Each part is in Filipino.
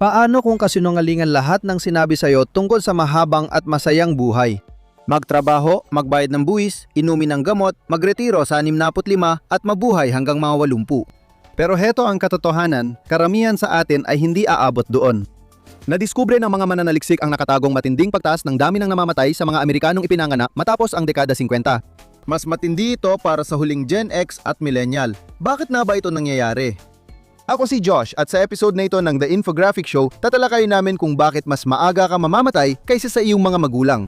Paano kung kasinungalingan lahat ng sinabi sa'yo tungkol sa mahabang at masayang buhay? Magtrabaho, magbayad ng buwis, inumin ng gamot, magretiro sa 65 at mabuhay hanggang mga 80. Pero heto ang katotohanan, karamihan sa atin ay hindi aabot doon. Nadiskubre ng mga mananaliksik ang nakatagong matinding pagtaas ng dami ng namamatay sa mga Amerikanong ipinanganak matapos ang dekada 50. Mas matindi ito para sa huling Gen X at Millennial. Bakit na ba ito nangyayari? Ako si Josh at sa episode na ito ng The Infographic Show, tatalakayin namin kung bakit mas maaga ka mamamatay kaysa sa iyong mga magulang.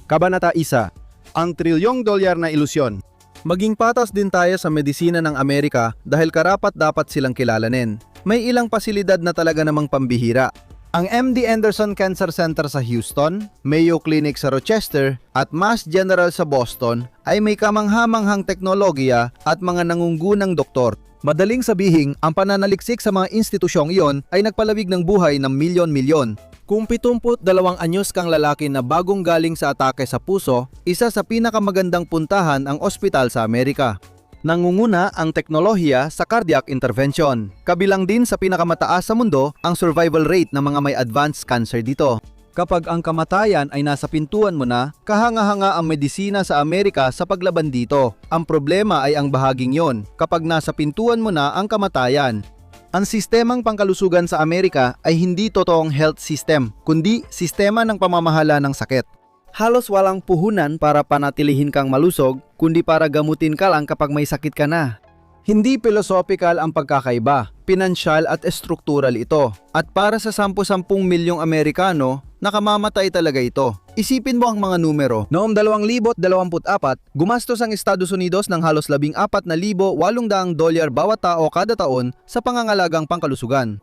Kabanata 1. Ang $1 trillion na ilusyon. Maging patas din tayo sa medisina ng Amerika dahil karapat-dapat silang kilalanin. May ilang pasilidad na talaga namang pambihira. Ang MD Anderson Cancer Center sa Houston, Mayo Clinic sa Rochester, at Mass General sa Boston ay may kamanghamanghang teknolohiya at mga nangungunang doktor. Madaling sabihin, ang pananaliksik sa mga institusyong iyon ay nagpalawig ng buhay ng milyon-milyon. Kung 72 anyos kang lalaki na bagong galing sa atake sa puso, isa sa pinakamagandang puntahan ang ospital sa Amerika. Nangunguna ang teknolohiya sa cardiac intervention. Kabilang din sa pinakamataas sa mundo ang survival rate ng mga may advanced cancer dito. Kapag ang kamatayan ay nasa pintuan mo na, kahanga-hanga ang medisina sa Amerika sa paglaban dito. Ang problema ay ang bahaging yon, kapag nasa pintuan mo na ang kamatayan. Ang sistemang pangkalusugan sa Amerika ay hindi totoong health system, kundi sistema ng pamamahala ng sakit. Halos walang puhunan para panatilihin kang malusog, kundi para gamutin ka lang kapag may sakit ka na. Hindi philosophical ang pagkakaiba, pinansyal at estruktural ito. At para sa 10-10 milyong Amerikano, nakamamatay talaga ito. Isipin mo ang mga numero. Noong 2024, gumastos ang Estados Unidos ng halos $14,800 bawat tao kada taon sa pangangalagang pangkalusugan.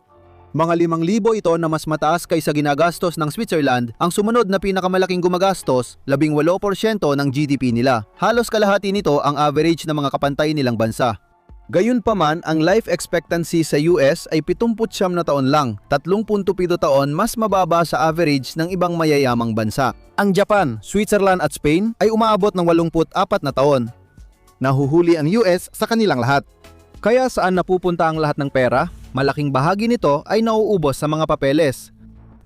Mga 5,000 ito na mas mataas kaysa ginagastos ng Switzerland, ang sumunod na pinakamalaking gumagastos, 18% ng GDP nila. Halos kalahati nito ang average ng mga kapantay nilang bansa. Gayunpaman, ang life expectancy sa US ay 79 na taon lang, 3.7 taon mas mababa sa average ng ibang mayayamang bansa. Ang Japan, Switzerland at Spain ay umaabot ng 84 na taon. Nahuhuli ang US sa kanilang lahat. Kaya saan napupunta ang lahat ng pera? Malaking bahagi nito ay nauubos sa mga papeles.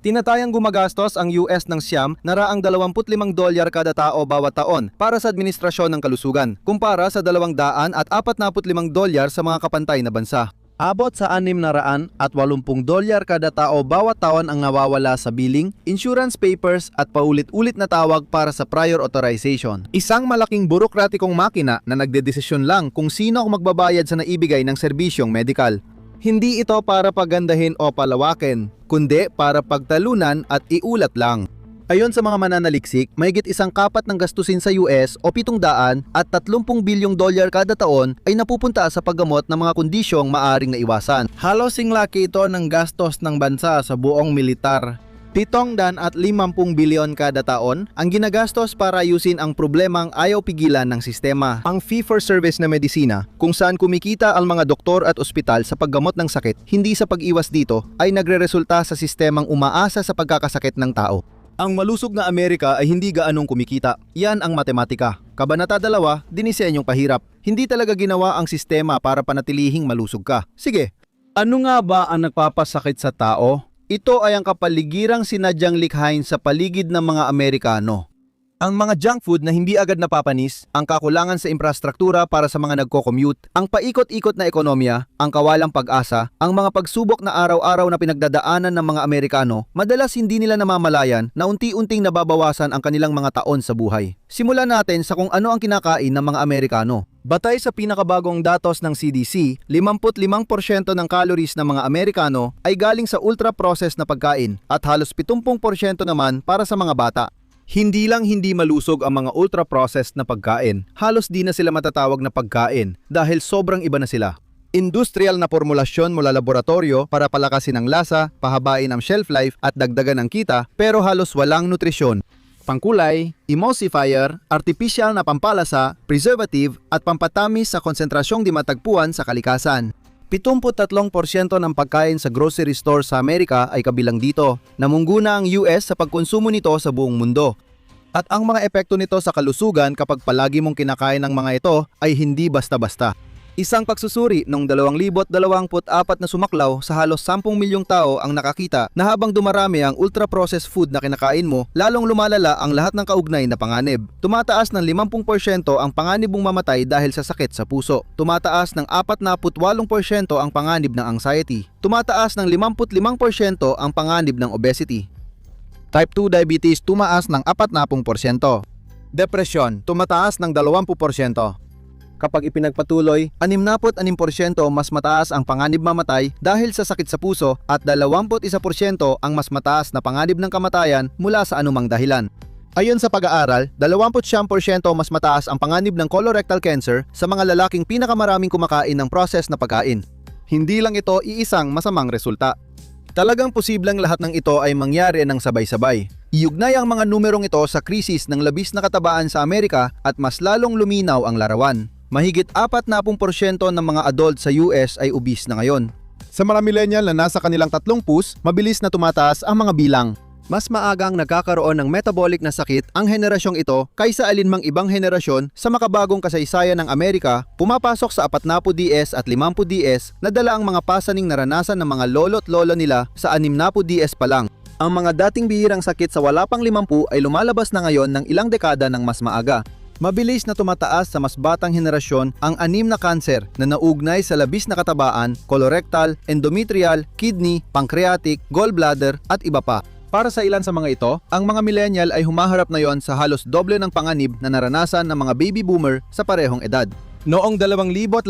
Tinatayang gumagastos ang US ng siyam na raang $25 kada tao bawat taon para sa administrasyon ng kalusugan, kumpara sa $245 sa mga kapantay na bansa. Abot sa $680 kada tao bawat taon ang nawawala sa billing, insurance papers at paulit-ulit na tawag para sa prior authorization. Isang malaking burokratikong makina na nagdedesisyon lang kung sino ang magbabayad sa naibigay ng serbisyong medikal. Hindi ito para pagandahin o palawakin, kundi para pagtalunan at iulat lang. Ayon sa mga mananaliksik, mahigit 1/4 ng gastusin sa US o $730 bilyong kada taon ay napupunta sa paggamot ng mga kondisyong maaring naiwasan. Halos singlaki ito ng gastos ng bansa sa buong militar. $750 bilyon kada taon ang ginagastos para ayusin ang problemang ayaw pigilan ng sistema. Ang fee-for-service na medisina, kung saan kumikita ang mga doktor at ospital sa paggamot ng sakit, hindi sa pag-iwas dito, ay nagreresulta sa sistemang umaasa sa pagkakasakit ng tao. Ang malusog na Amerika ay hindi gaanong kumikita. Yan ang matematika. Kabanata 2, dinisenyong pahirap. Hindi talaga ginawa ang sistema para panatilihing malusog ka. Sige, ano nga ba ang nagpapasakit sa tao? Ito ay ang kapaligirang sinadyang likhain sa paligid ng mga Amerikano. Ang mga junk food na hindi agad napapanis, ang kakulangan sa infrastruktura para sa mga nagko-commute, ang paikot-ikot na ekonomiya, ang kawalang pag-asa, ang mga pagsubok na araw-araw na pinagdadaanan ng mga Amerikano, madalas hindi nila namamalayan na unti-unting nababawasan ang kanilang mga taon sa buhay. Simulan natin sa kung ano ang kinakain ng mga Amerikano. Batay sa pinakabagong datos ng CDC, 55% ng calories ng mga Amerikano ay galing sa ultra-processed na pagkain at halos 70% naman para sa mga bata. Hindi lang hindi malusog ang mga ultra-processed na pagkain, halos di na sila matatawag na pagkain dahil sobrang iba na sila. Industrial na formulasyon mula laboratorio para palakasin ang lasa, pahabain ang shelf life at dagdagan ang kita, pero halos walang nutrisyon. Pangkulay, emulsifier, artificial na pampalasa, preservative at pampatamis sa konsentrasyong di matagpuan sa kalikasan. 73% ng pagkain sa grocery store sa Amerika ay kabilang dito. Namungguna ang US sa pagkonsumo nito sa buong mundo. At ang mga epekto nito sa kalusugan kapag palagi mong kinakain ng mga ito ay hindi basta-basta. Isang pagsusuri noong 2024 na sumaklaw sa halos 10 milyong tao ang nakakita na habang dumarami ang ultra-processed food na kinakain mo, lalong lumalala ang lahat ng kaugnay na panganib. Tumataas ng 50% ang panganib mong mamatay dahil sa sakit sa puso. Tumataas ng 48% ang panganib ng anxiety. Tumataas ng 55% ang panganib ng obesity. Type 2 diabetes tumaas ng 40%. Depresyon tumataas ng 20%. Kapag ipinagpatuloy, 66% mas mataas ang panganib mamatay dahil sa sakit sa puso at 21% ang mas mataas na panganib ng kamatayan mula sa anumang dahilan. ayon sa pag-aaral, 29% mas mataas ang panganib ng colorectal cancer sa mga lalaking pinakamaraming kumakain ng processed na pagkain. Hindi lang ito iisang masamang resulta. Talagang posibleng lahat ng ito ay mangyari ng sabay-sabay. Iugnay ang mga numerong ito sa krisis ng labis na katabaan sa Amerika at mas lalong luminaw ang larawan. Mahigit 40% ng mga adult sa US ay obese na ngayon. Sa mga millennial na nasa kanilang 3 pus, mabilis na tumataas ang mga bilang. Mas maagang nagkakaroon ng metabolic na sakit ang henerasyong ito kaysa alinmang ibang henerasyon sa makabagong kasaysayan ng Amerika, pumapasok sa 40DS at 50DS na dala ang mga pasaning naranasan ng mga lolo't lolo nila sa 60DS pa lang. Ang mga dating bihirang sakit sa wala pang 50 ay lumalabas na ngayon ng ilang dekada ng mas maaga. Mabilis na tumataas sa mas batang henerasyon ang 6 na kanser na naugnay sa labis na katabaan, colorectal, endometrial, kidney, pancreatic, gallbladder at iba pa. Para sa ilan sa mga ito, ang mga millennial ay humaharap na yon sa halos doble ng panganib na naranasan ng mga baby boomer sa parehong edad. Noong 2011,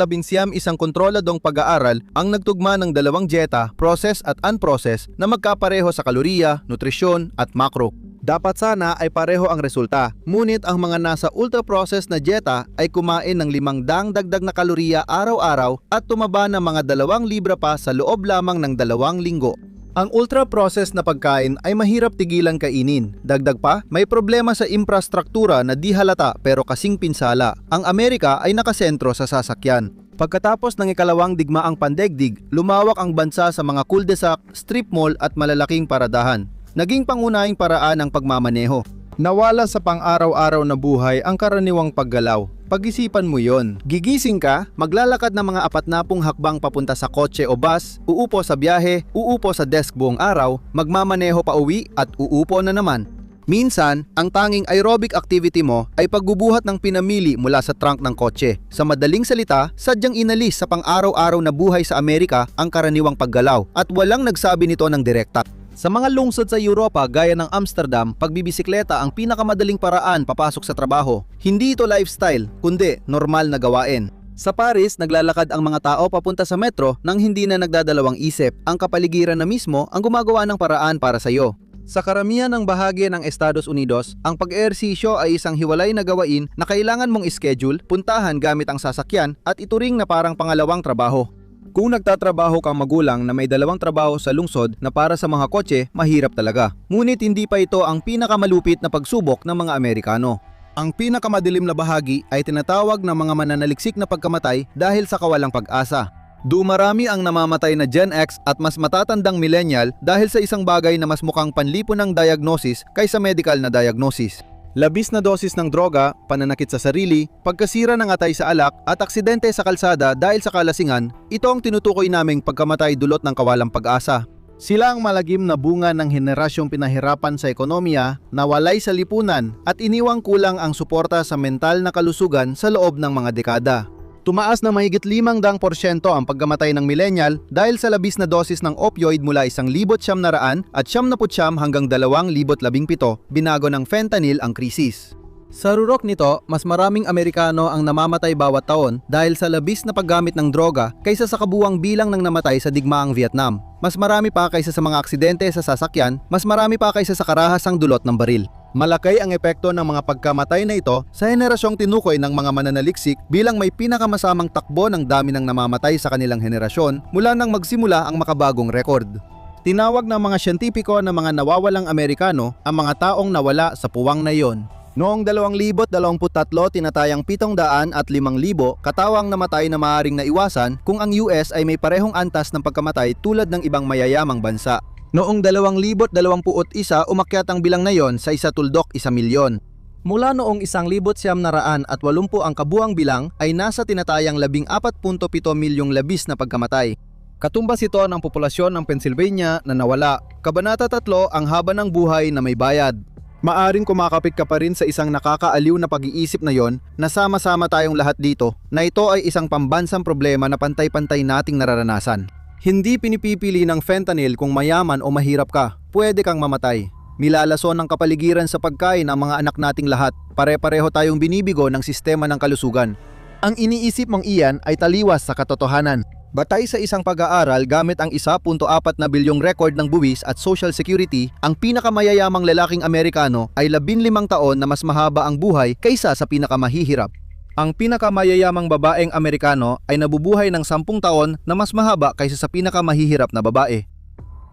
isang kontroladong pag-aaral ang nagtugma ng dalawang dieta, processed at unprocessed, na magkapareho sa kalorya, nutrisyon at macro. Dapat sana ay pareho ang resulta, ngunit ang mga nasa ultra-processed na dieta ay kumain ng 500 dagdag na kalorya araw-araw at tumaba ng mga 2 libra pa sa loob lamang ng 2 linggo. Ang ultra-processed na pagkain ay mahirap tigilan kainin. Dagdag pa, may problema sa infrastruktura na di halata pero kasing pinsala. Ang Amerika ay nakasentro sa sasakyan. Pagkatapos ng ikalawang digmaang pandaigdig, lumawak ang bansa sa mga cul-de-sac, strip mall at malalaking paradahan. Naging pangunahing paraan ang pagmamaneho. Nawala sa pang-araw-araw na buhay ang karaniwang paggalaw. Pag-isipan mo yon. Gigising ka, maglalakad ng mga 40 hakbang papunta sa kotse o bus, uupo sa biyahe, uupo sa desk buong araw, magmamaneho pa uwi at uupo na naman. Minsan, ang tanging aerobic activity mo ay pagbubuhat ng pinamili mula sa trunk ng kotse. Sa madaling salita, sadyang inalis sa pang-araw-araw na buhay sa Amerika ang karaniwang paggalaw at walang nagsabi nito ng direkta. Sa mga lungsod sa Europa gaya ng Amsterdam, pagbibisikleta ang pinakamadaling paraan papasok sa trabaho. Hindi ito lifestyle, kundi normal na gawain. Sa Paris, naglalakad ang mga tao papunta sa metro nang hindi na nagdadalawang isip. Ang kapaligiran na mismo ang gumagawa ng paraan para sa iyo. Sa karamihan ng bahagi ng Estados Unidos, ang pag-ehersisyo ay isang hiwalay na gawain na kailangan mong ischedule, puntahan gamit ang sasakyan at ituring na parang pangalawang trabaho. Kung nagtatrabaho kang magulang na may 2 trabaho sa lungsod na para sa mga kotse, mahirap talaga. Ngunit hindi pa ito ang pinakamalupit na pagsubok ng mga Amerikano. Ang pinakamadilim na bahagi ay tinatawag ng mga mananaliksik na pagkamatay dahil sa kawalang pag-asa. Dumarami ang namamatay na Gen X at mas matatandang millennial dahil sa isang bagay na mas mukhang panlipunang diagnosis kaysa medical na diagnosis. Labis na dosis ng droga, pananakit sa sarili, pagkasira ng atay sa alak at aksidente sa kalsada dahil sa kalasingan, ito ang tinutukoy naming pagkamatay dulot ng kawalang pag-asa. Sila ang malagim na bunga ng henerasyong pinahirapan sa ekonomiya, nawalay sa lipunan at iniwang kulang ang suporta sa mental na kalusugan sa loob ng mga dekada. Tumaas na mahigit 500% ang pagkamatay ng millennial dahil sa labis na dosis ng opioid mula 1,900 at 79 hanggang 2,017, binago ng fentanyl ang krisis. Sa rurok nito, mas maraming Amerikano ang namamatay bawat taon dahil sa labis na paggamit ng droga kaysa sa kabuwang bilang ng namatay sa digmaang Vietnam. Mas marami pa kaysa sa mga aksidente sa sasakyan, mas marami pa kaysa sa karahasang dulot ng baril. Malaki ang epekto ng mga pagkamatay na ito sa henerasyong tinukoy ng mga mananaliksik bilang may pinakamasamang takbo ng dami ng namamatay sa kanilang henerasyon mula nang magsimula ang makabagong rekord. Tinawag ng mga siyentipiko na mga nawawalang Amerikano ang mga taong nawala sa puwang na iyon. Noong 2023, tinatayang 700 at 5,000 katawang namatay na maaaring naiwasan kung ang US ay may parehong antas ng pagkamatay tulad ng ibang mayayamang bansa. Noong 2021, umakyat ang bilang na yon sa 1.1 milyon. Mula noong 1980 ang kabuang bilang ay nasa tinatayang 14.7 milyong labis na pagkamatay. Katumbas ito ng populasyon ng Pennsylvania na nawala. Kabanata 3, ang haba ng buhay na may bayad. Maaring kumakapit ka pa rin sa isang nakakaaliw na pag-iisip na yon na sama-sama tayong lahat dito na ito ay isang pambansang problema na pantay-pantay nating nararanasan. Hindi pinipipili ng fentanyl kung mayaman o mahirap ka, pwede kang mamatay. Milalason ng kapaligiran sa pagkain ang mga anak nating lahat. Pare-pareho tayong binibigo ng sistema ng kalusugan. Ang iniisip mong iyan ay taliwas sa katotohanan. Batay sa isang pag-aaral gamit ang 1.4 na bilyong record ng buwis at Social Security, ang pinakamayayamang lalaking Amerikano ay 15 taon na mas mahaba ang buhay kaysa sa pinakamahihirap. Ang pinakamayayamang babaeng Amerikano ay nabubuhay ng 10 taon na mas mahaba kaysa sa pinakamahihirap na babae.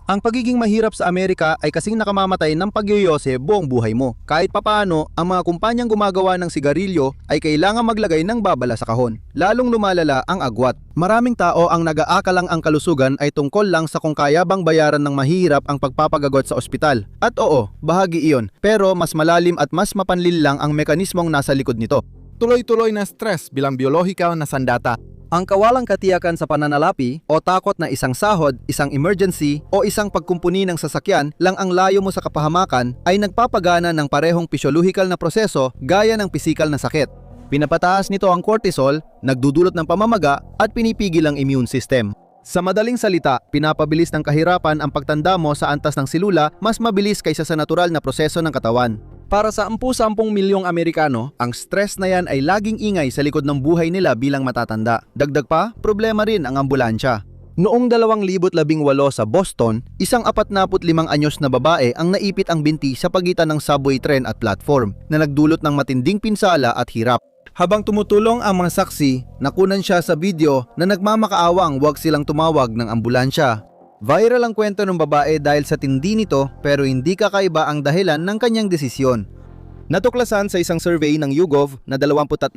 Ang pagiging mahirap sa Amerika ay kasing nakamamatay ng pagyoyose buong buhay mo. Kahit papaano, ang mga kumpanyang gumagawa ng sigarilyo ay kailangan maglagay ng babala sa kahon. Lalong lumalala ang agwat. Maraming tao ang nag-aakalang ang kalusugan ay tungkol lang sa kung kaya bang bayaran ng mahirap ang pagpapagagot sa ospital. At oo, bahagi iyon. Pero mas malalim at mas mapanlil lang ang mekanismong nasa likod nito. Tuloy-tuloy na stress bilang biyolohikal na sandata. Ang kawalang katiyakan sa pananalapi o takot na isang sahod, isang emergency o isang pagkumpuni ng sasakyan lang ang layo mo sa kapahamakan ay nagpapagana ng parehong pisyologikal na proseso gaya ng pisikal na sakit. Pinapataas nito ang cortisol, nagdudulot ng pamamaga at pinipigil ang immune system. Sa madaling salita, pinapabilis ng kahirapan ang pagtanda mo sa antas ng selula mas mabilis kaysa sa natural na proseso ng katawan. Para sa 10 milyong Amerikano, ang stress na yan ay laging ingay sa likod ng buhay nila bilang matatanda. Dagdag pa, problema rin ang ambulansya. Noong 2018 sa Boston, isang 45 anyos na babae ang naipit ang binti sa pagitan ng subway train at platform na nagdulot ng matinding pinsala at hirap. Habang tumutulong ang mga saksi, nakunan siya sa video na nagmamakaawang huwag silang tumawag ng ambulansya. Viral ang kwento ng babae dahil sa tindi nito pero hindi kakaiba ang dahilan ng kanyang desisyon. Natuklasan sa isang survey ng YouGov na 23%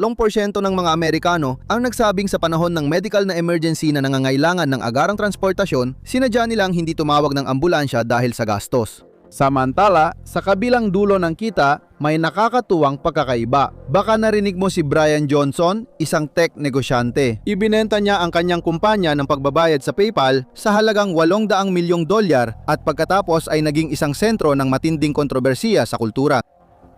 ng mga Amerikano ang nagsabing sa panahon ng medical na emergency na nangangailangan ng agarang transportasyon, sinadya nilang hindi tumawag ng ambulansya dahil sa gastos. Samantala, sa kabilang dulo ng kita, may nakakatuwang pagkakaiba. Baka narinig mo si Brian Johnson, isang tech negosyante. Ibinenta niya ang kanyang kumpanya ng pagbabayad sa PayPal sa halagang $800 milyong at pagkatapos ay naging isang sentro ng matinding kontrobersiya sa kultura.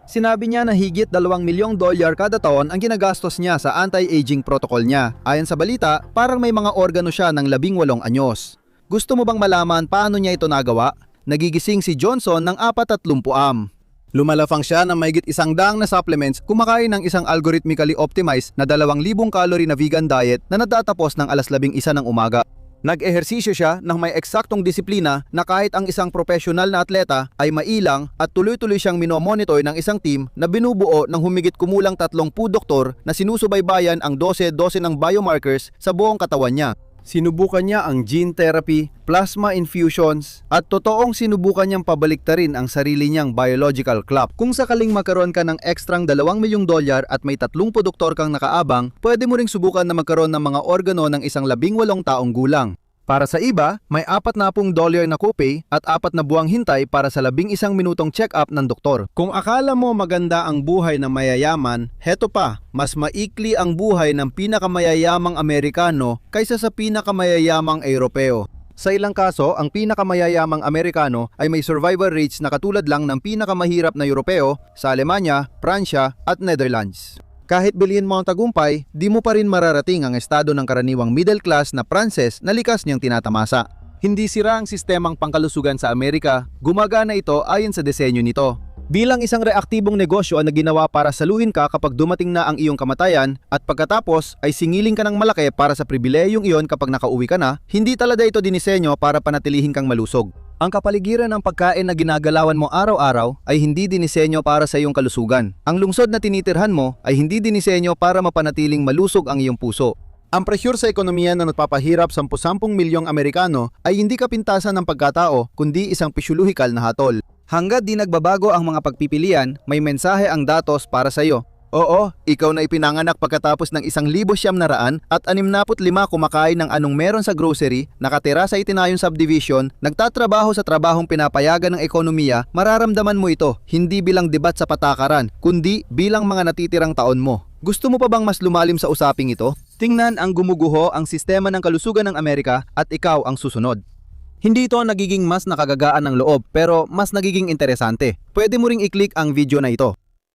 Sinabi niya na higit $2 milyong kada taon ang ginagastos niya sa anti-aging protocol niya. Ayon sa balita, parang may mga organo siya ng 18 anyos. Gusto mo bang malaman paano niya ito nagawa? Nagigising si Johnson ng 40 am. Lumalafang siya ng mahigit 100 na supplements, kumakain ng isang algorithmically optimized na 2,000 calorie na vegan diet na natatapos ng alas 11 ng umaga. Nag-ehersisyo siya ng may eksaktong disiplina na kahit ang isang profesional na atleta ay mailang at tuloy-tuloy siyang minomonitor ng isang team na binubuo ng humigit kumulang 30 doktor na sinusubaybayan ang 12 ng biomarkers sa buong katawan niya. Sinubukan niya ang gene therapy, plasma infusions, at totoong sinubukan niyang pabaliktarin ang sarili niyang biological clock. Kung sakaling magkaroon ka ng ekstrang $2 milyong at may 30 doktor kang nakaabang, pwede mo ring subukan na magkaroon ng mga organo ng isang 18 taong gulang. Para sa iba, may $40 na copay at 4 na buwang hintay para sa 11 minutong check-up ng doktor. Kung akala mo maganda ang buhay ng mayayaman, heto pa, mas maikli ang buhay ng pinakamayayamang Amerikano kaysa sa pinakamayayamang Europeo. Sa ilang kaso, ang pinakamayayamang Amerikano ay may survival rates na katulad lang ng pinakamahirap na Europeo sa Alemanya, Pransya at Netherlands. Kahit bilhin mo ang tagumpay, di mo pa rin mararating ang estado ng karaniwang middle class na Pranses na likas niyang tinatamasa. Hindi sira ang sistemang pangkalusugan sa Amerika, gumagana ito ayon sa disenyo nito. Bilang isang reaktibong negosyo na ginawa para saluhin ka kapag dumating na ang iyong kamatayan at pagkatapos ay singiling ka ng malaki para sa pribilehiyong iyon kapag nakauwi ka na, hindi talaga ito dinisenyo para panatilihin kang malusog. Ang kapaligiran ng pagkain na ginagalawan mo araw-araw ay hindi dinisenyo para sa iyong kalusugan. Ang lungsod na tinitirhan mo ay hindi dinisenyo para mapanatiling malusog ang iyong puso. Ang presyur sa ekonomiya na nagpapahirap sa 10 milyong Amerikano ay hindi kapintasan ng pagkatao kundi isang pisyologikal na hatol. Hangga't di nagbabago ang mga pagpipilian, may mensahe ang datos para sa iyo. Oo, ikaw na ipinanganak pagkatapos ng 1,900 at 65 kumakain ng anong meron sa grocery, nakatira sa itinayon subdivision, nagtatrabaho sa trabahong pinapayagan ng ekonomiya, mararamdaman mo ito, hindi bilang debat sa patakaran, kundi bilang mga natitirang taon mo. Gusto mo pa bang mas lumalim sa usaping ito? Tingnan ang gumuguho ang sistema ng kalusugan ng Amerika at ikaw ang susunod. Hindi ito nagiging mas nakagagaan ng loob pero mas nagiging interesante. Pwede mo ring i-click ang video na ito.